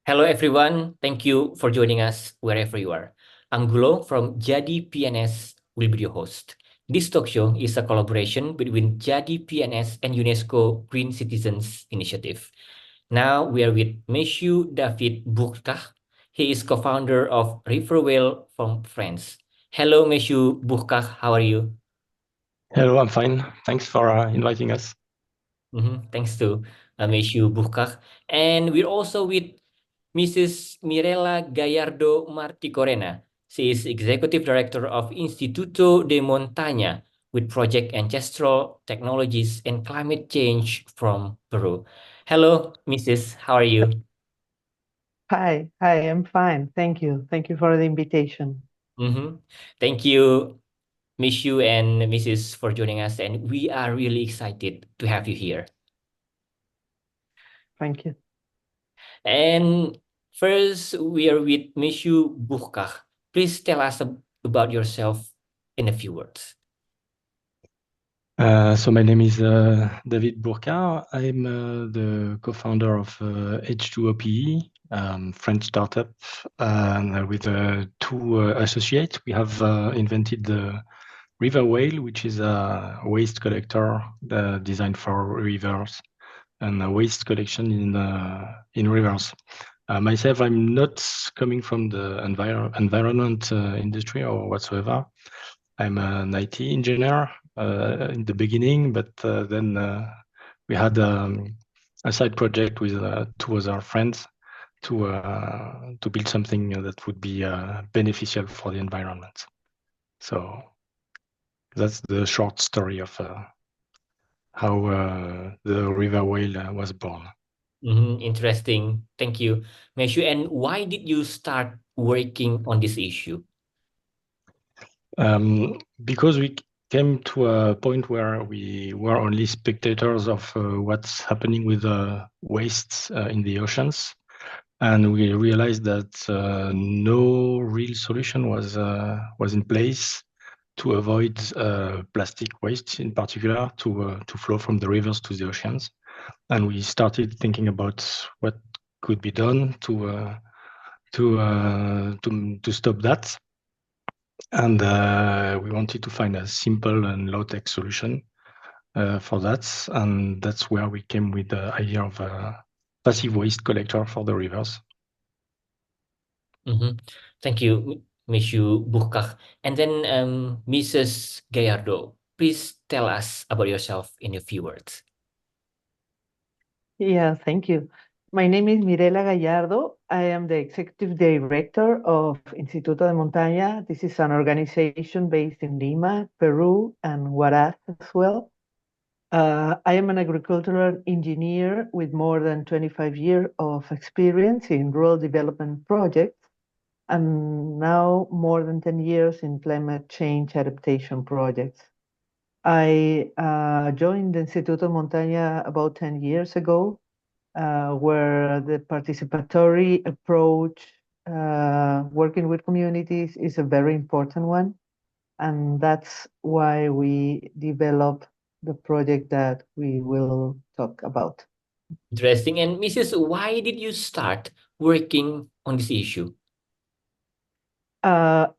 Hello everyone, thank you for joining us wherever you are. Anggulo from Jadi PNS will be your host. This talk show is a collaboration between Jadi PNS and UNESCO Green Citizens Initiative. Now we are with Monsieur David Bourcart. He is co-founder of Riverwell from France. Hello Monsieur Bourcart, how are you? Hello, I'm fine. Thanks for inviting us. Thanks to Monsieur Bourcart. And we're also with Mrs. Mirella Gallardo Marticorena. She is Executive Director of Instituto de Montaña with Project Ancestral Technologies and Climate Change from Peru. Hello, Mrs. How are you? Hi, I'm fine. Thank you. Thank you for the invitation. Thank you, Miss you and Mrs. for joining us, and we are really excited to have you here. Thank you. And first, we are with Monsieur Bourcart. Please tell us about yourself in a few words. So my name is David Bourcart. I'm the co-founder of H2OPE, French startup, and with two associates. We have invented the river whale, which is a waste collector designed for rivers and a waste collection in rivers. Myself, I'm not coming from the environment industry or whatsoever. I'm an IT engineer in the beginning, but then we had a side project with two other friends to build something that would be beneficial for the environment. So that's the short story of how the river whale was born. Interesting. Thank you, Meshu. And why did you start working on this issue? Because we came to a point where we were only spectators of what's happening with the wastes in the oceans. And we realized that no real solution was in place to avoid plastic waste, in particular, to flow from the rivers to the oceans. And we started thinking about what could be done to stop that. And we wanted to find a simple and low-tech solution for that. And that's where we came with the idea of a passive waste collector for the rivers. Thank you, Meshu Bourcart. And then Mrs. Gallardo, please tell us about yourself in a few words. Yeah, thank you. My name is Mirella Gallardo. I am the Executive Director of Instituto de Montaña. This is an organization based in Lima, Peru, and Huaraz as well. I am an agricultural engineer with more than 25 years of experience in rural development projects, and now more than 10 years in climate change adaptation projects. I joined the Instituto Montaña about 10 years ago, where the participatory approach, working with communities, is a very important one. And that's why we developed the project that we will talk about. Interesting. And Mrs., why did you start working on this issue?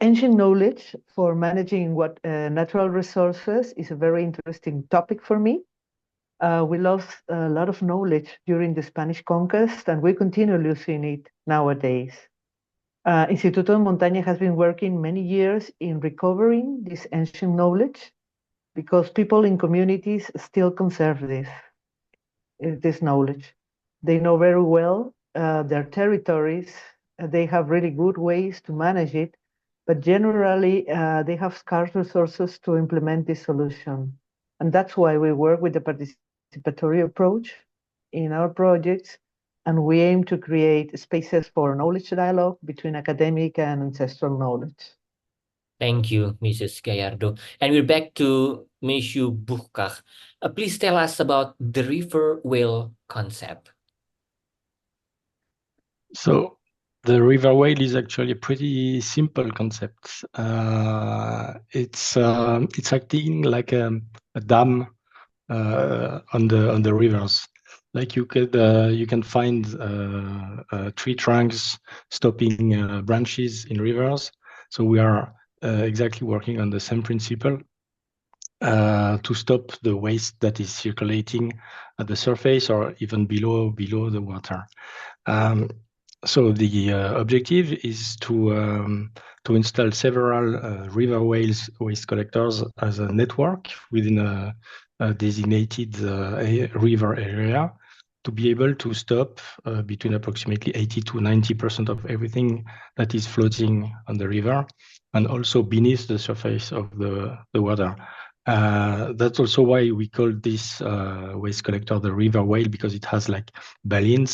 Ancient knowledge for managing what natural resources is a very interesting topic for me. We lost a lot of knowledge during the Spanish conquest, and we continue losing it nowadays. Instituto de Montaña has been working many years in recovering this ancient knowledge because people in communities still conserve this knowledge. They know very well their territories. They have really good ways to manage it, but generally they have scarce resources to implement this solution. And that's why we work with the participatory approach in our projects, and we aim to create spaces for knowledge dialogue between academic and ancestral knowledge. Thank you, Mrs. Gallardo. And we're back to Monsieur Bourcart. Please tell us about the river whale concept. So the river whale is actually a pretty simple concept. It's acting like a dam on the rivers. Like you can find tree trunks stopping branches in rivers. So we are exactly working on the same principle to stop the waste that is circulating at the surface or even below the water. So the objective is to install several river waste collectors as a network within a designated river area to be able to stop between approximately 80 to 90% of everything that is floating on the river and also beneath the surface of the water. That's also why we call this waste collector the river whale, because it has like baleen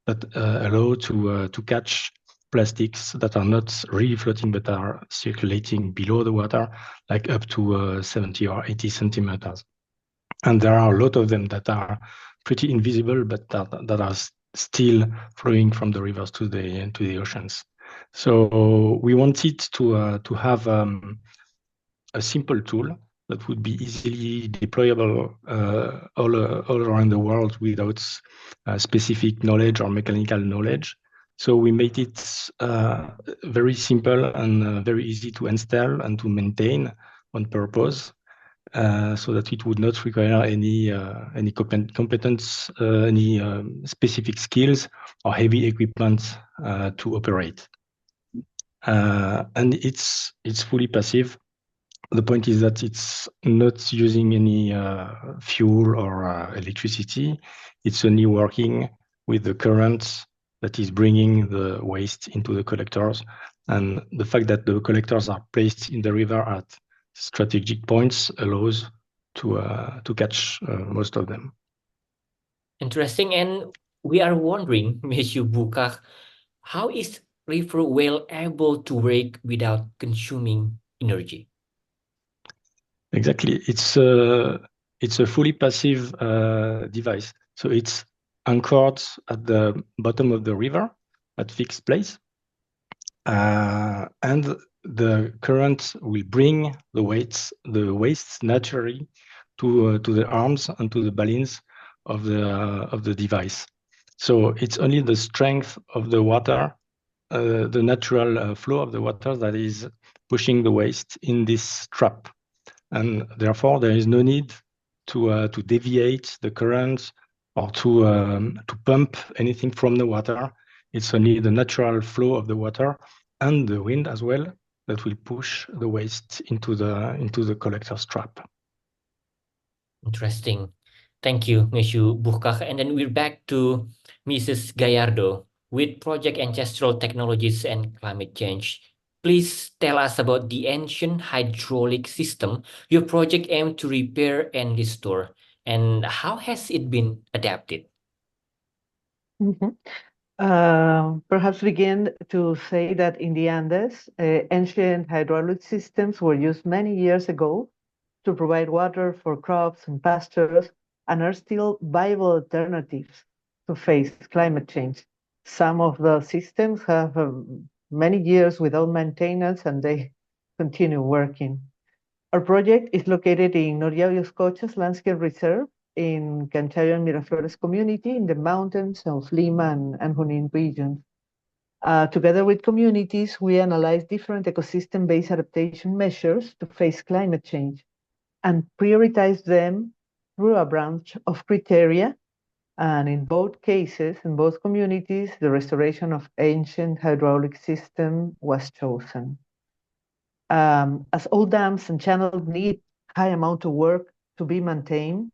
that allow to catch plastics that are not really floating but are circulating below the water, like up to 70 or 80 centimeters. And there are a lot of them that are pretty invisible, but that are still flowing from the rivers to the oceans. So we wanted to have a simple tool that would be easily deployable all around the world without specific knowledge or mechanical knowledge. So we made it very simple and very easy to install and to maintain on purpose, so that it would not require any competence, any specific skills or heavy equipment to operate. And it's fully passive. The point is that it's not using any fuel or electricity. It's only working with the current that is bringing the waste into the collectors. And the fact that the collectors are placed in the river at strategic points allows to catch most of them. Interesting. And we are wondering, Monsieur Bourcart, how is river whale able to work without consuming energy? Exactly. It's a fully passive device. So it's anchored at the bottom of the river at fixed place. And the current will bring the waste naturally to the arms and to the balance of the device. So it's only the strength of the water, the natural flow of the water that is pushing the waste in this trap, and therefore there is no need to deviate the current or to pump anything from the water. It's only the natural flow of the water and the wind as well that will push the waste into the collector's trap. Interesting. Thank you, Monsieur Bourcart. And then we're back to Mrs. Gallardo with Project Ancestral Technologies and Climate Change. Please tell us about the ancient hydraulic system your project aimed to repair and restore, and how has it been adapted? Perhaps begin to say that in the Andes, ancient hydraulic systems were used many years ago to provide water for crops and pastures and are still viable alternatives to face climate change. Some of the systems have many years without maintenance and they continue working. Our project is located in Noria Bioscochas Landscape Reserve in Canchayo and Miraflores community in the mountains of Lima and Junin regions. Together with communities, we analyze different ecosystem-based adaptation measures to face climate change and prioritize them through a branch of criteria. And in both cases, in both communities, the restoration of ancient hydraulic system was chosen. As all dams and channels need high amount of work to be maintained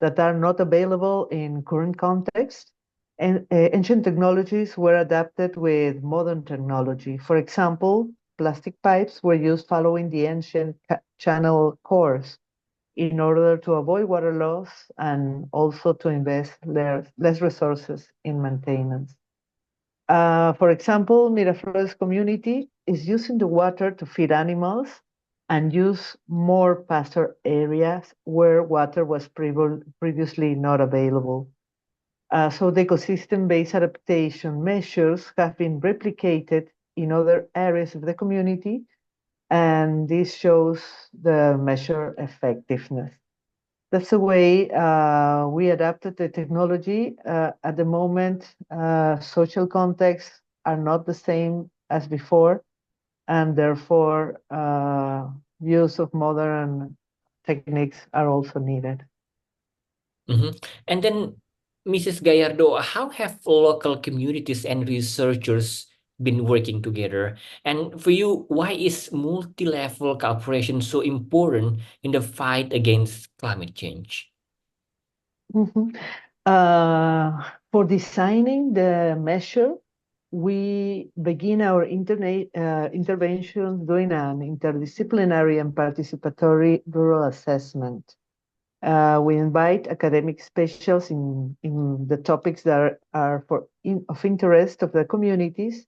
that are not available in current context, and ancient technologies were adapted with modern technology. For example, plastic pipes were used following the ancient channel course in order to avoid water loss and also to invest less resources in maintenance. For example, Miraflores community is using the water to feed animals and use more pasture areas where water was previously not available. So the ecosystem-based adaptation measures have been replicated in other areas of the community, and this shows the measure effectiveness. That's the way we adapted the technology. At the moment, social contexts are not the same as before, and therefore use of modern techniques are also needed. And then, Mrs. Gallardo, how have local communities and researchers been working together? And for you, why is multi-level cooperation so important in the fight against climate change? For designing the measure, we begin our interventions doing an interdisciplinary and participatory rural assessment. We invite academic specialists in the topics that are of interest of the communities,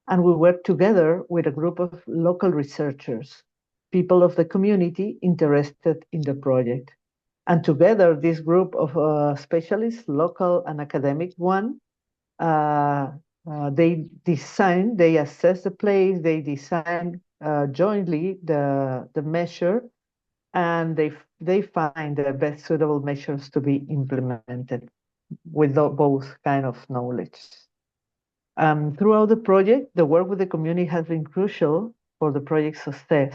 and we work together with a group of local researchers, people of the community interested in the project. And together, this group of specialists, local and academic one, they assess the place, they design jointly the measure, and they find the best suitable measures to be implemented with both kind of knowledge. Throughout the project, the work with the community has been crucial for the project's success,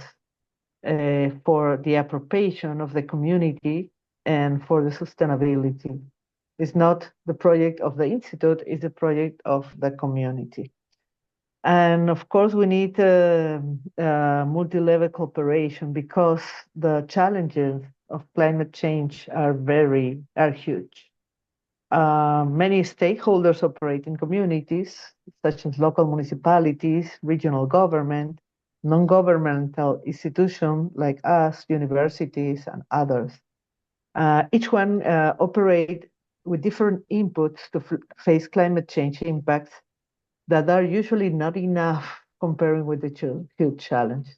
for the appropriation of the community, and for the sustainability. It's not the project of the Institute, it's the project of the community. And of course, we need multi-level cooperation because the challenges of climate change are huge. Many stakeholders operate in communities, such as local municipalities, regional government, non-governmental institutions like us, universities, and others. Each one operate with different inputs to face climate change impacts that are usually not enough comparing with the huge challenge.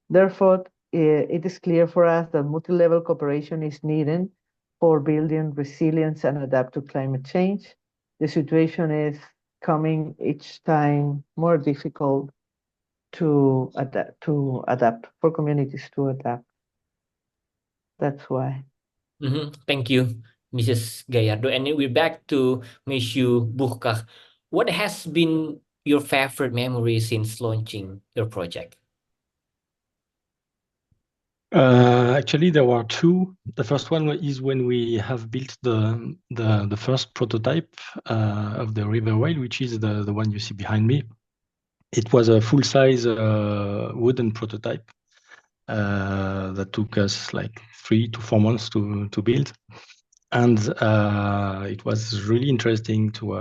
Therefore, it is clear for us that multi-level cooperation is needed for building resilience and adapt to climate change. The situation is coming each time more difficult to adapt for communities to adapt. That's why. Thank you, Mrs. Gallardo. And then we're back to Monsieur Bourcart. What has been your favorite memory since launching your project? Actually, there were two. The first one is when we have built the first prototype of the river whale, which is the one you see behind me. It was a full-size wooden prototype that took us like 3 to 4 months to build, and it was really interesting to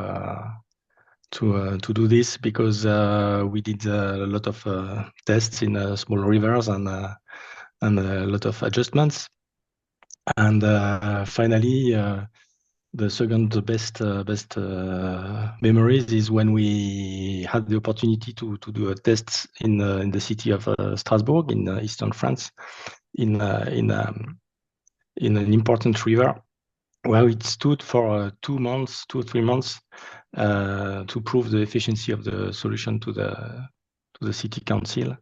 do this because we did a lot of tests in small rivers and a lot of adjustments. And finally, the best memories is when we had the opportunity to do a test in the city of Strasbourg in eastern France, in an important river, where it stood for 2 or 3 months to prove the efficiency of the solution to the city council.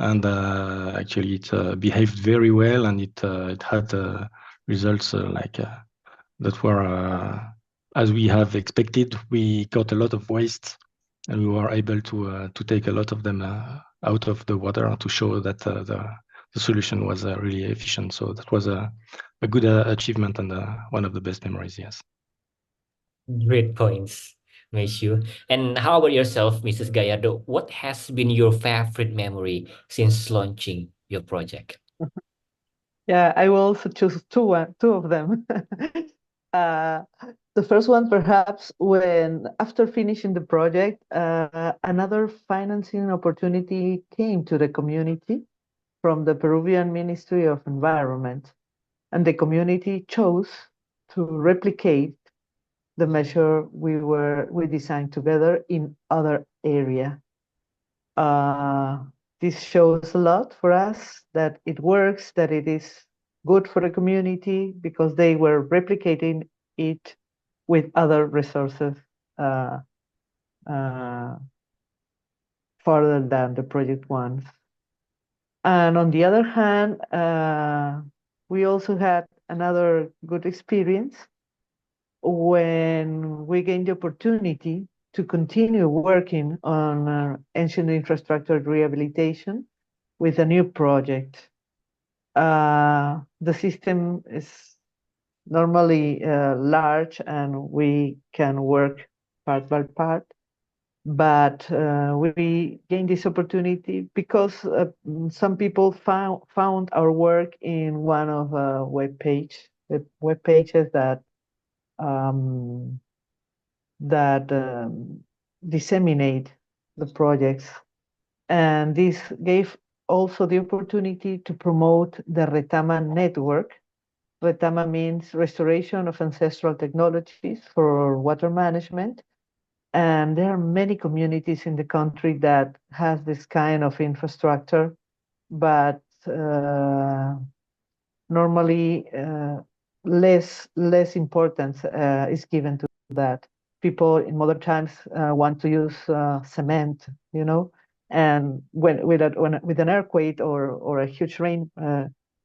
And actually, it behaved very well, and it had results that were as we have expected. We got a lot of waste, and we were able to take a lot of them out of the water to show that the solution was really efficient. So that was a good achievement and one of the best memories. Yes. Great points, Monsieur. And how about yourself, Mrs. Gallardo? What has been your favorite memory since launching your project? Yeah, I will also choose two of them. The first one, perhaps, when after finishing the project, another financing opportunity came to the community from the Peruvian Ministry of Environment, and the community chose to replicate the measure we designed together in other area. This shows a lot for us that it works, that it is good for the community because they were replicating it with other resources further than the project ones. And on the other hand, we also had another good experience when we gained the opportunity to continue working on ancient infrastructure rehabilitation with a new project. The system is normally large and we can work part by part, but we gained this opportunity because some people found our work in one of the web pages that disseminate the projects. And this gave also the opportunity to promote the Retama network. Retama means Restoration of Ancestral Technologies for Water Management. And there are many communities in the country that has this kind of infrastructure, but normally less importance is given to that. People in modern times want to use cement, and with an earthquake or a huge rain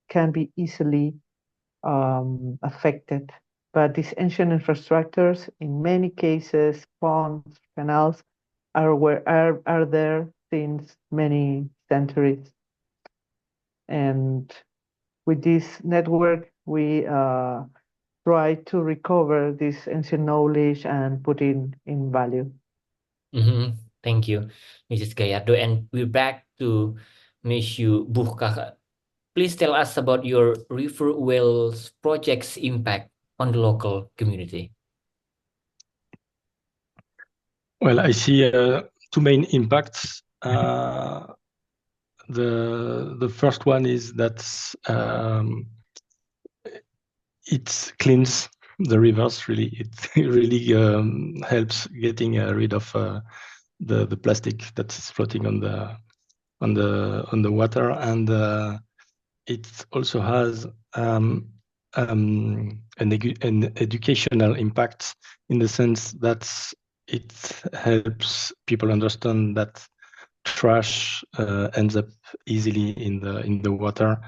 can be easily affected. But these ancient infrastructures, in many cases, ponds, canals, are there since many centuries. And with this network, we try to recover this ancient knowledge and put in value. Thank you, Mrs. Gallardo. And we're back to Monsieur Bourcart. Please tell us about your River Wales project's impact on the local community. Well, I see two main impacts. The first one is that it cleans the rivers. Really, it really helps getting rid of the plastic that's floating on the water, and it also has an educational impact in the sense that it helps people understand that trash ends up easily in the water.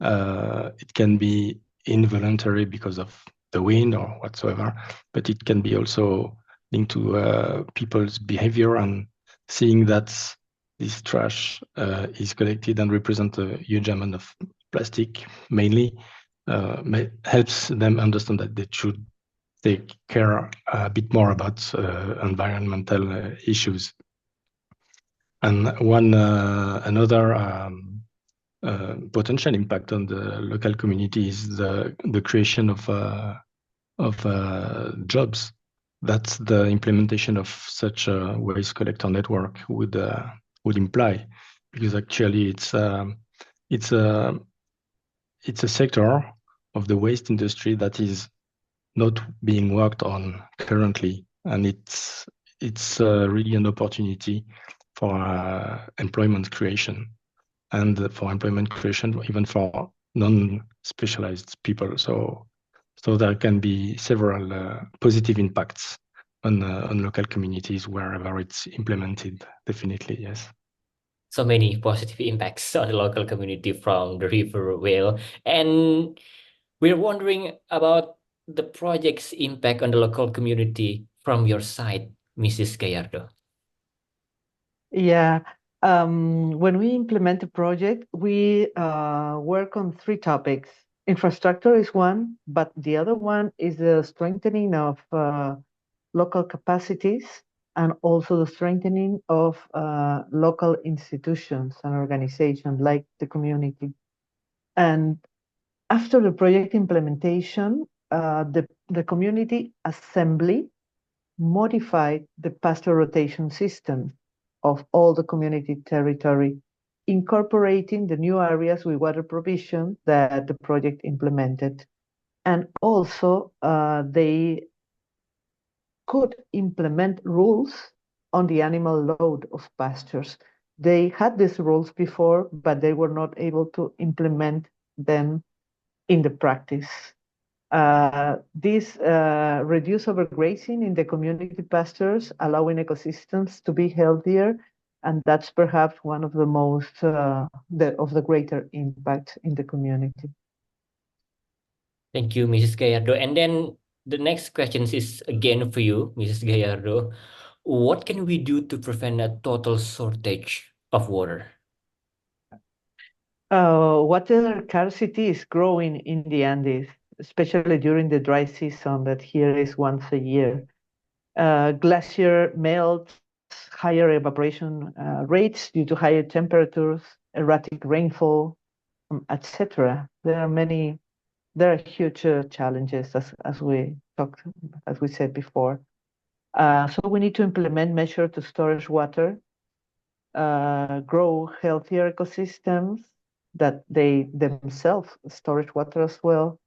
It can be involuntary because of the wind or whatsoever, but it can be also linked to people's behavior, and seeing that this trash is collected and represent a huge amount of plastic mainly helps them understand that they should take care a bit more about environmental issues. And another potential impact on the local community is the creation of jobs. That's the implementation of such a waste collector network would imply, because actually it's a sector of the waste industry that is not being worked on currently, and it's really an opportunity for employment creation, and for employment creation even for non-specialized people. So there can be several positive impacts on local communities wherever it's implemented. Definitely, yes. So many positive impacts on the local community from the River Whale. And we're wondering about the project's impact on the local community from your side, Mrs. Gallardo. Yeah, when we implement a project, we work on three topics. Infrastructure is one, but the other one is the strengthening of local capacities, and also the strengthening of local institutions and organizations like the community. And after the project implementation, the community assembly modified the pasture rotation system of all the community territory, incorporating the new areas with water provision that the project implemented. And also, they could implement rules on the animal load of pastures. They had these rules before, but they were not able to implement them in the practice. This reduced overgrazing in the community pastures, allowing ecosystems to be healthier, and that's perhaps one of the most of the greater impact in the community. Thank you, Mrs. Gallardo. And then the next question is again for you, Mrs. Gallardo. What can we do to prevent a total shortage of water? Water scarcity is growing in the Andes, especially during the dry season that here is once a year. Glacier melts, higher evaporation rates due to higher temperatures, erratic rainfall, etc. There are huge challenges as we said before. So we need to implement measures to storage water, grow healthier ecosystems that they themselves storage water as well,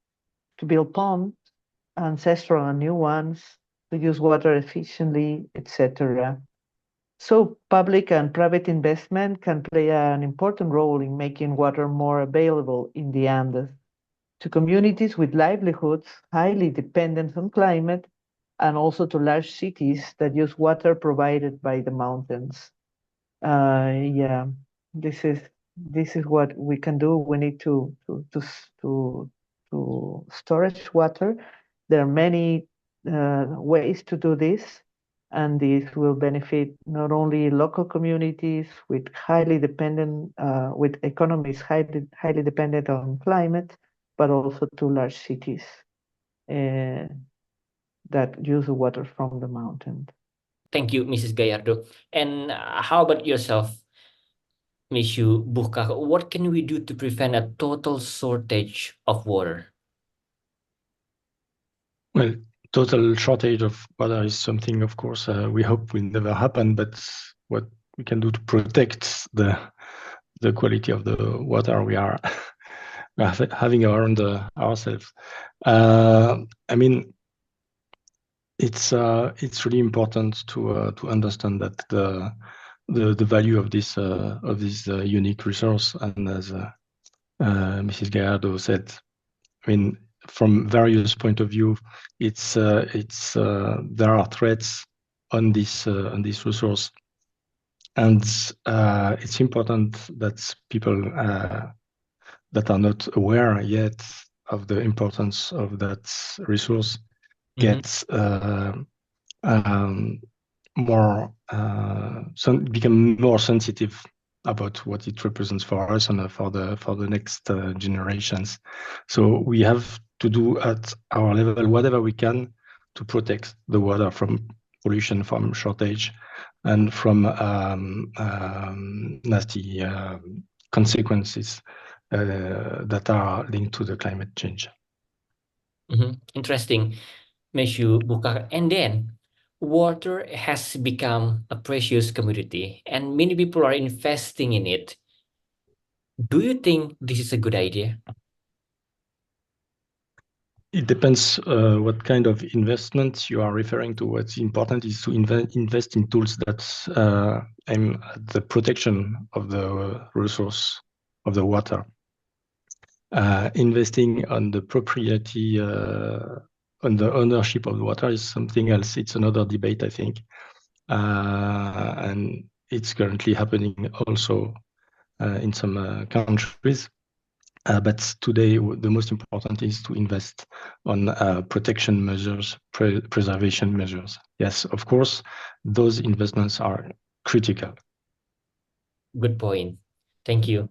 to build ponds, ancestral and new ones, to use water efficiently, etc. So public and private investment can play an important role in making water more available in the Andes to communities with livelihoods highly dependent on climate, and also to large cities that use water provided by the mountains. Yeah, this is what we can do. We need to storage water. There are many ways to do this, and this will benefit not only local communities with with economies highly dependent on climate, but also to large cities that use the water from the mountain. Thank you, Mrs. Gallardo. And how about yourself, Monsieur Bourcart? What can we do to prevent a total shortage of water? Well, total shortage of water is something, of course, we hope will never happen. But what we can do to protect the quality of the water we are having around ourselves. I mean, it's really important to understand that the value of this unique resource, and as Mrs. Gallardo said, I mean, from various point of view, there are threats on this resource, and it's important that people that are not aware yet of the importance of that resource get become more sensitive about what it represents for us and for the next generations. So we have to do at our level whatever we can to protect the water from pollution, from shortage, and from nasty consequences that are linked to the climate change. Interesting, Monsieur Bourcart. And then water has become a precious commodity and many people are investing in it. Do you think this is a good idea? It depends what kind of investment you are referring to. What's important is to invest in tools that aim at the protection of the resource of the water. Investing on the propriety, on the ownership of the water is something else. It's another debate, I think. And it's currently happening also in some countries. But today, the most important is to invest on protection measures, preservation measures. Yes, of course, those investments are critical. Good point. Thank you,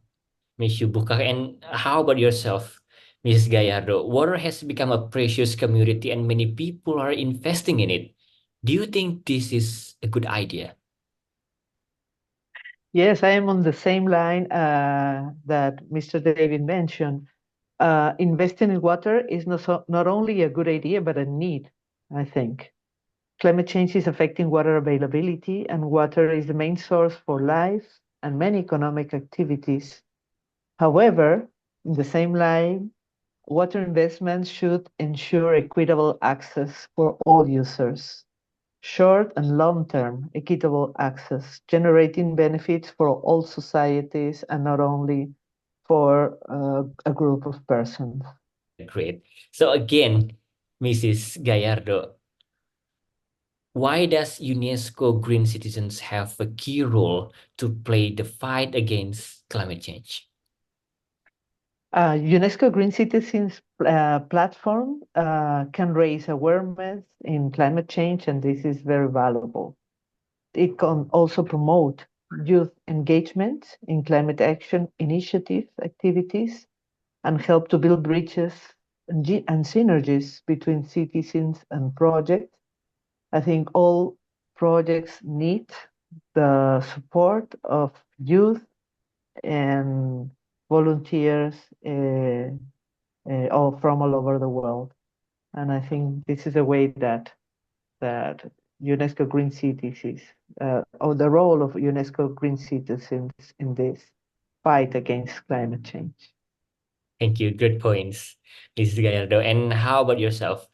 Monsieur Bourcart. And how about yourself, Mrs. Gallardo? Water has become a precious commodity and many people are investing in it. Do you think this is a good idea? Yes, I am on the same line that Mr. David mentioned. Investing in water is not only a good idea, but a need, I think. Climate change is affecting water availability, and water is the main source for life and many economic activities. However, in the same line, water investments should ensure equitable access for all users. Short and long-term equitable access, generating benefits for all societies and not only for a group of persons. Great. So again, Mrs. Gallardo, why does UNESCO Green Citizens have a key role to play the fight against climate change? UNESCO Green Citizens platform can raise awareness in climate change, and this is very valuable. It can also promote youth engagement in climate action initiative activities and help to build bridges and synergies between citizens and projects. I think all projects need the support of youth and volunteers all from all over the world. And I think this is a way that UNESCO Green Cities is, or the role of UNESCO Green Citizens in this fight against climate change. Thank you. Good points, Mrs. Gallardo. And how about yourself,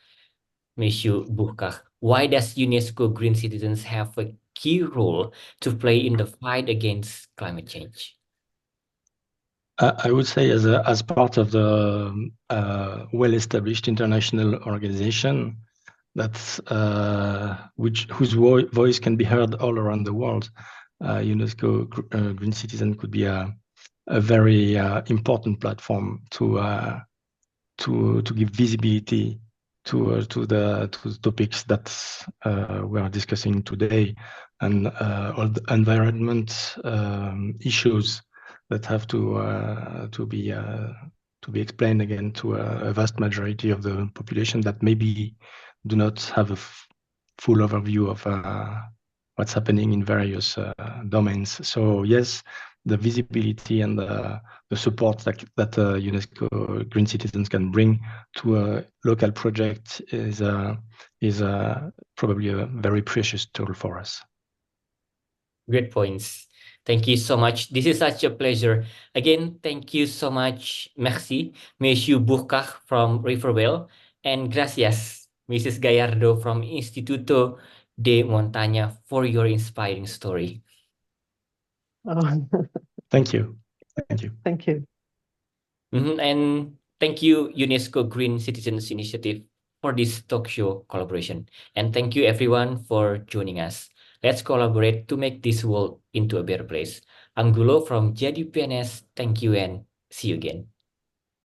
Monsieur Bourcart? Why does UNESCO Green Citizens have a key role to play in the fight against climate change? I would say as part of the well-established international organization that's whose voice can be heard all around the world, UNESCO Green Citizen could be a very important platform to give visibility to the topics that we are discussing today, and all the environment issues that have to be explained again to a vast majority of the population that maybe do not have a full overview of what's happening in various domains. So yes, the visibility and the support that UNESCO Green Citizens can bring to a local project is probably a very precious tool for us. Great points. Thank you so much. This is such a pleasure. Again, thank you so much. Merci, Monsieur Bourcart from Rivervale, and gracias, Mrs. Gallardo from Instituto de Montaña, for your inspiring story. Oh, Thank you. Thank you. thank you. And thank you, UNESCO Green Citizens Initiative, for this talk show collaboration. And thank you everyone for joining us. Let's collaborate to make this world into a better place. I'm Gulo from Jadi PNS. Thank you and see you again.